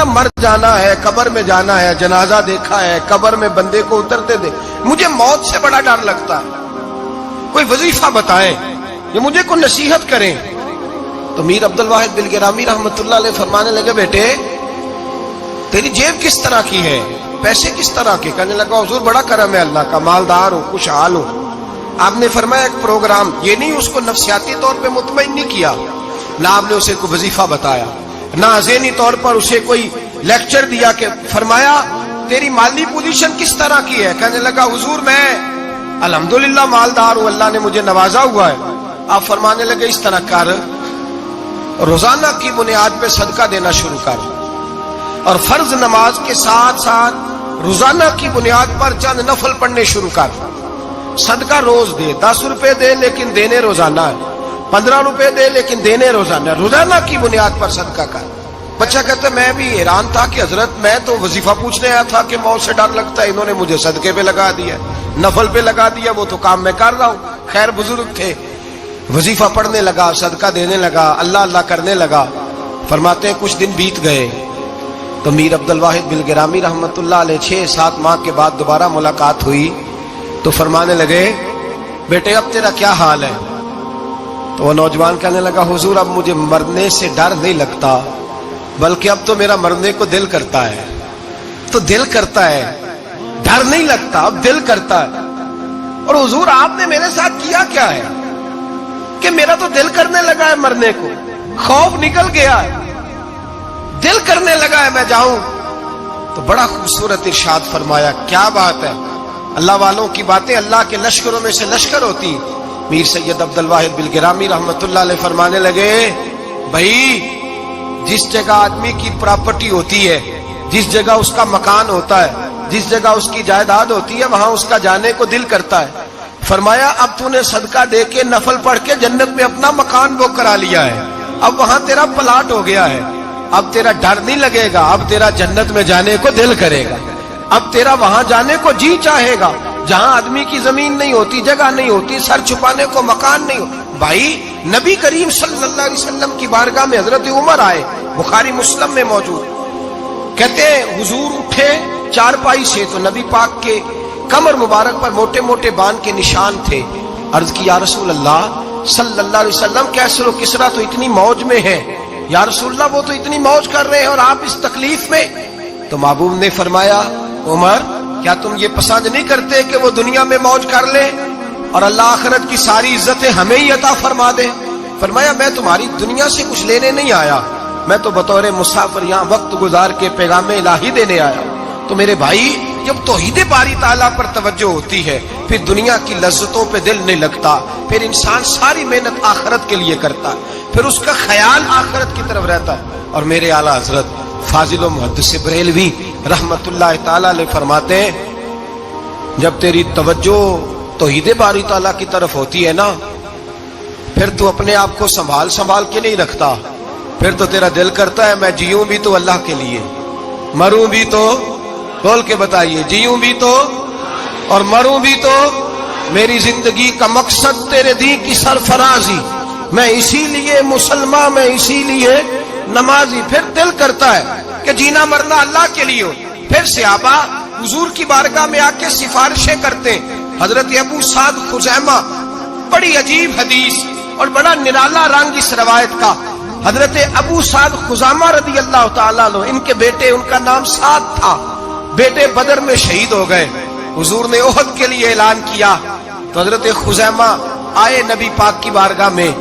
اللہ مر جانا ہے, قبر میں جانا ہے, جنازہ دیکھا ہے, قبر میں بندے کو اترتے دے, مجھے موت سے بڑا ڈر لگتا ہے. کوئی وظیفہ بتائیں یا مجھے کوئی نصیحت کریں. تو میر عبد الواحد بلگرامی رحمت اللہ علیہ فرمانے لگے, بیٹے تیری جیب کس طرح کی ہے, پیسے کس طرح کے؟ کہنے لگا حضور بڑا کرم ہے اللہ کا, مالدار ہوں, خوشحال ہوں. آپ نے فرمایا ایک پروگرام, یہ نہیں اس کو نفسیاتی طور پہ مطمئن نہیں کیا, نہ آپ نے اسے کوئی وظیفہ بتایا, نہ ذہنی طور پر اسے کوئی لیکچر دیا, کہ فرمایا تیری مالی پوزیشن کس طرح کی ہے؟ کہنے لگا حضور میں الحمدللہ مالدار ہوں, اللہ نے مجھے نوازا ہوا ہے. آپ فرمانے لگے اس طرح کر, روزانہ کی بنیاد پہ صدقہ دینا شروع کر, اور فرض نماز کے ساتھ ساتھ روزانہ کی بنیاد پر چند نفل پڑھنے شروع کر. صدقہ روز دے, 10 روپے دے لیکن دینے روزانہ ہے, 15 روپے دے لیکن دینے روزانہ, روزانہ کی بنیاد پر صدقہ کر. بچہ کہتا ہے میں بھی حیران تھا کہ حضرت میں تو وظیفہ پوچھنے آیا تھا کہ موت سے ڈر لگتا ہے, انہوں نے مجھے صدقے پہ لگا دیا, نفل پہ لگا دیا, وہ تو کام میں کر رہا ہوں. خیر بزرگ تھے, وظیفہ پڑھنے لگا, صدقہ دینے لگا, اللہ اللہ کرنے لگا. فرماتے ہیں کچھ دن بیت گئے تو میر عبد الواحد بلگرامی رحمت اللہ علیہ 6-7 ماہ کے بعد دوبارہ ملاقات ہوئی تو فرمانے لگے بیٹے اب تیرا کیا حال ہے؟ تو وہ نوجوان کہنے لگا حضور اب مجھے مرنے سے ڈر نہیں لگتا, بلکہ اب تو میرا مرنے کو دل کرتا ہے. تو دل کرتا ہے, ڈر نہیں لگتا, اب دل کرتا ہے. اور حضور آپ نے میرے ساتھ کیا کیا ہے کہ میرا تو دل کرنے لگا ہے مرنے کو, خوف نکل گیا ہے, دل کرنے لگا ہے میں جاؤں. تو بڑا خوبصورت ارشاد فرمایا, کیا بات ہے, اللہ والوں کی باتیں اللہ کے لشکروں میں سے لشکر ہوتی. میر سید عبد الواحد بلگرامی رحمت اللہ علیہ فرمانے لگے بھائی جس جگہ آدمی کی پراپرٹی ہوتی ہے, جس جگہ اس کا مکان ہوتا ہے, جس جگہ اس کی جائیداد ہوتی ہے, وہاں اس کا جانے کو دل کرتا ہے. فرمایا اب تو نے صدقہ دے کے نفل پڑھ کے جنت میں اپنا مکان بک کرا لیا ہے, اب وہاں تیرا پلاٹ ہو گیا ہے, اب تیرا ڈر نہیں لگے گا, اب تیرا جنت میں جانے کو دل کرے گا, اب تیرا وہاں جانے کو جی چاہے گا جہاں آدمی کی زمین نہیں ہوتی, جگہ نہیں ہوتی, سر چھپانے کو مکان نہیں ہوتا. بھائی نبی کریم صلی اللہ علیہ وسلم کی بارگاہ میں حضرت عمر آئے, بخاری مسلم میں موجود, کہتے ہیں حضور اٹھے چارپائی سے تو نبی پاک کے کمر مبارک پر موٹے موٹے بان کے نشان تھے. عرض کی یا رسول اللہ صلی اللہ علیہ وسلم کیسر و کسرا تو اتنی موج میں ہے, یا رسول اللہ وہ تو اتنی موج کر رہے ہیں اور آپ اس تکلیف میں. تو محبوب نے فرمایا عمر کیا تم یہ پسند نہیں کرتے کہ وہ دنیا میں موج کر لے اور اللہ آخرت کی ساری عزتیں ہمیں ہی عطا فرما دے؟ فرمایا میں تمہاری دنیا سے کچھ لینے نہیں آیا, میں تو بطور مسافر یہاں وقت گزار کے پیغام الہی دینے آیا. تو میرے بھائی جب توحید باری تعالیٰ پر توجہ ہوتی ہے پھر دنیا کی لذتوں پہ دل نہیں لگتا, پھر انسان ساری محنت آخرت کے لیے کرتا, پھر اس کا خیال آخرت کی طرف رہتا ہے. اور میرے اعلیٰ حضرت فاضل و محدث بریلوی رحمت اللہ تعالیٰ علیہ فرماتے ہیں جب تیری توجہ توحید باری تعالیٰ کی طرف ہوتی ہے نا, پھر تو اپنے آپ کو سنبھال کے نہیں رکھتا, پھر تو تیرا دل کرتا ہے میں جیوں بھی تو اللہ کے لیے, مروں بھی تو, بول کے بتائیے, جیوں بھی تو اور مروں بھی تو, میری زندگی کا مقصد تیرے دین کی سرفرازی, میں اسی لیے مسلمان, میں اسی لیے نمازی. پھر دل کرتا ہے کہ جینا مرنا اللہ کے لیے ہو. پھر صحابہ حضور کی بارگاہ میں آ کے سفارشیں کرتے. حضرت ابو سعد خزیمہ, بڑی عجیب حدیث اور بڑا نرالا رنگ اس روایت کا. حضرت ابو سعد خزیمہ رضی اللہ تعالیٰ عنہ, ان کے بیٹے, ان کا نام سعد تھا, بیٹے بدر میں شہید ہو گئے. حضور نے احد کے لیے اعلان کیا تو حضرت خزیمہ آئے نبی پاک کی بارگاہ میں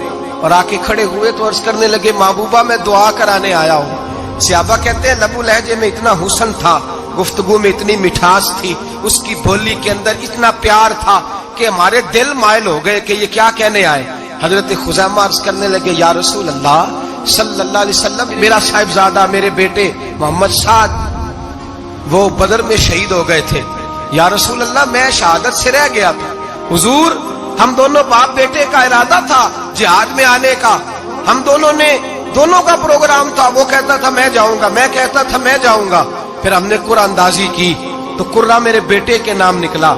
اور آ کے کھڑے ہوئے تو عرض کرنے لگے محبوبہ میں دعا کرانے آیا ہوں. صحابہ کہتے ہیں لبو لہجے میں اتنا حسن تھا, گفتگو میں اتنی مٹھاس تھی, اس کی بولی کے اندر اتنا پیار تھا کہ ہمارے دل مائل ہو گئے کہ یہ کیا کہنے آئے. حضرت خزیمہ عرض کرنے لگے یا رسول اللہ صلی اللہ علیہ وسلم میرا صاحبزادہ, میرے بیٹے محمد سعد وہ بدر میں شہید ہو گئے تھے. یا رسول اللہ میں شہادت سے رہ گیا تھا. حضور ہم دونوں باپ بیٹے کا ارادہ تھا جہاد میں آنے کا, ہم دونوں کا پروگرام تھا, وہ کہتا تھا میں جاؤں گا, میں کہتا تھا میں جاؤں گا. پھر ہم نے قرآن اندازی کی تو قرآن میرے بیٹے کے نام نکلا,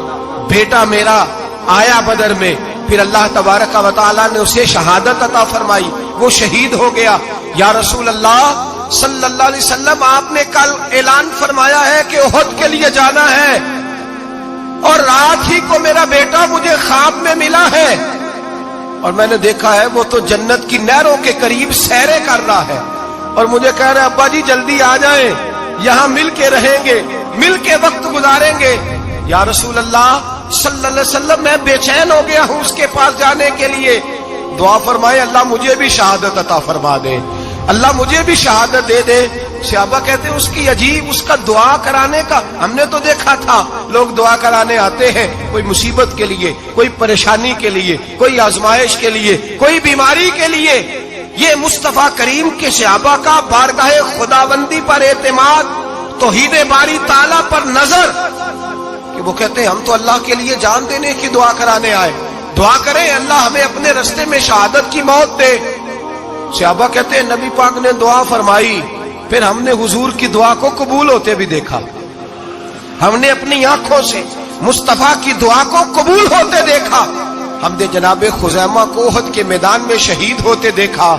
بیٹا میرا آیا بدر میں, پھر اللہ تبارک و تعالیٰ نے اسے شہادت عطا فرمائی, وہ شہید ہو گیا. یا رسول اللہ صلی اللہ علیہ وسلم آپ نے کل اعلان فرمایا ہے کہ احد کے لیے جانا ہے، اور رات ہی کو میرا بیٹا مجھے خواب میں ملا ہے اور میں نے دیکھا ہے وہ تو جنت کی نہروں کے قریب سیریں کر رہا ہے، اور مجھے کہہ رہے ابا جی جلدی آ جائیں، یہاں مل کے رہیں گے، مل کے وقت گزاریں گے۔ یا رسول اللہ صلی اللہ علیہ وسلم میں بے چین ہو گیا ہوں اس کے پاس جانے کے لیے، دعا فرمائے اللہ مجھے بھی شہادت عطا فرما دے، اللہ مجھے بھی شہادت دے دے۔ صحابہ کہتے ہیں اس کی عجیب، اس کا دعا کرانے کا، ہم نے تو دیکھا تھا لوگ دعا کرانے آتے ہیں کوئی مصیبت کے لیے، کوئی پریشانی کے لیے، کوئی آزمائش کے لیے، کوئی بیماری کے لیے۔ یہ مصطفیٰ کریم کے صحابہ کا بارگاہ خداوندی پر اعتماد، توحید باری تعالیٰ پر نظر، کہ وہ کہتے ہیں ہم تو اللہ کے لیے جان دینے کی دعا کرانے آئے، دعا کریں اللہ ہمیں اپنے رستے میں شہادت کی موت دے۔ صحابہ کہتے ہیں نبی پاک نے دعا فرمائی، پھر ہم نے حضور کی دعا کو قبول ہوتے بھی دیکھا، ہم نے اپنی آنکھوں سے مصطفیٰ کی دعا کو قبول ہوتے دیکھا، ہم نے جناب خزیمہ کو احد کے میدان میں شہید ہوتے دیکھا،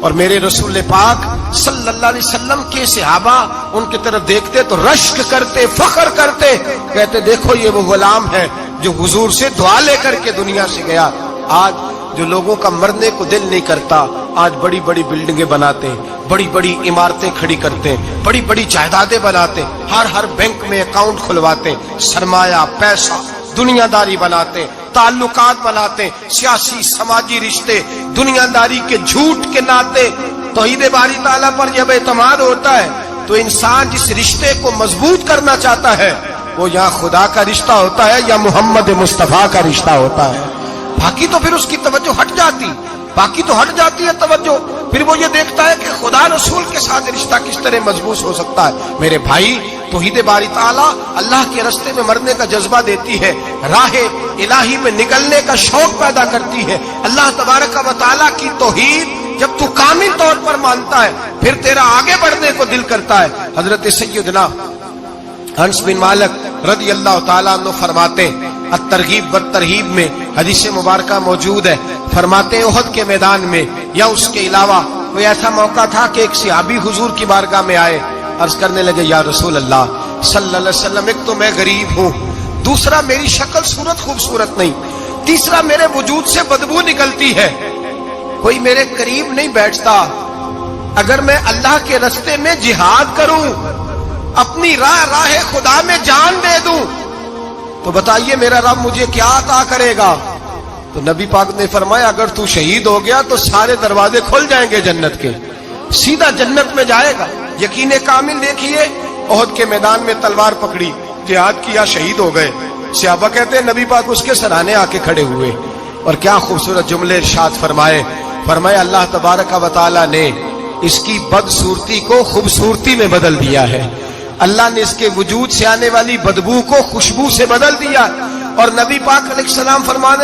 اور میرے رسول پاک صلی اللہ علیہ وسلم کے صحابہ ان کی طرف دیکھتے تو رشک کرتے، فخر کرتے، کہتے دیکھو یہ وہ غلام ہے جو حضور سے دعا لے کر کے دنیا سے گیا۔ آج جو لوگوں کا مرنے کو دل نہیں کرتا، آج بڑی بڑی بلڈنگیں بناتے ہیں، بڑی بڑی عمارتیں کھڑی کرتے ہیں، بڑی بڑی جائیدادیں بناتے ہیں، ہر بینک میں اکاؤنٹ کھلواتے ہیں، سرمایہ پیسہ دنیا داری بناتے ہیں، تعلقات بناتے ہیں، سیاسی سماجی رشتے دنیا داری کے جھوٹ کے ناطے۔ توحید باری تعالیٰ پر جب اعتماد ہوتا ہے تو انسان جس رشتے کو مضبوط کرنا چاہتا ہے وہ یا خدا کا رشتہ ہوتا ہے یا محمد مصطفیٰ کا رشتہ ہوتا ہے، باقی تو پھر اس کی توجہ ہٹ جاتی، باقی تو ہٹ جاتی ہے توجہ، پھر وہ یہ دیکھتا ہے کہ خدا رسول کے ساتھ رشتہ کس طرح مضبوط ہو سکتا ہے۔ میرے بھائی توحید باری تعالیٰ اللہ کے رستے میں مرنے کا جذبہ دیتی ہے، راہ الہی میں نکلنے کا شوق پیدا کرتی ہے۔ اللہ تبارک و تعالیٰ کی توحید جب تو کامل طور پر مانتا ہے پھر تیرا آگے بڑھنے کو دل کرتا ہے۔ حضرت سیدنا انس بن مالک رضی اللہ تعالیٰ عنہ فرماتے ہیں، الترغیب والترہیب میں حدیث مبارکہ موجود ہے، فرماتے ہیں احد کے میدان میں یا اس کے علاوہ کوئی ایسا موقع تھا کہ ایک صحابی حضور کی بارگاہ میں آئے، عرض کرنے لگے یا رسول اللہ صلی اللہ علیہ وسلم، ایک تو میں غریب ہوں، دوسرا میری شکل صورت خوبصورت نہیں، تیسرا میرے وجود سے بدبو نکلتی ہے، کوئی میرے قریب نہیں بیٹھتا، اگر میں اللہ کے رستے میں جہاد کروں، اپنی راہ خدا میں جان دے دوں تو بتائیے میرا رب مجھے کیا عطا کرے گا؟ تو نبی پاک نے فرمایا اگر تو شہید ہو گیا تو سارے دروازے کھل جائیں گے جنت کے، سیدھا جنت میں جائے گا۔ یقین کامل دیکھیے، احد کے میدان میں تلوار پکڑی، جہاد کیا، شہید ہو گئے، صحابہ کہتے ہیں نبی پاک اس کے سرانے آ کے کھڑے ہوئے، اور کیا خوبصورت جملے ارشاد فرمائے اللہ تبارک و تعالی نے اس کی بدصورتی کو خوبصورتی میں بدل دیا ہے، اللہ نے اس کے وجود سے آنے والی بدبو کو خوشبو سے بدل دیا، اور نبی پاک علیہ السلام فرمانے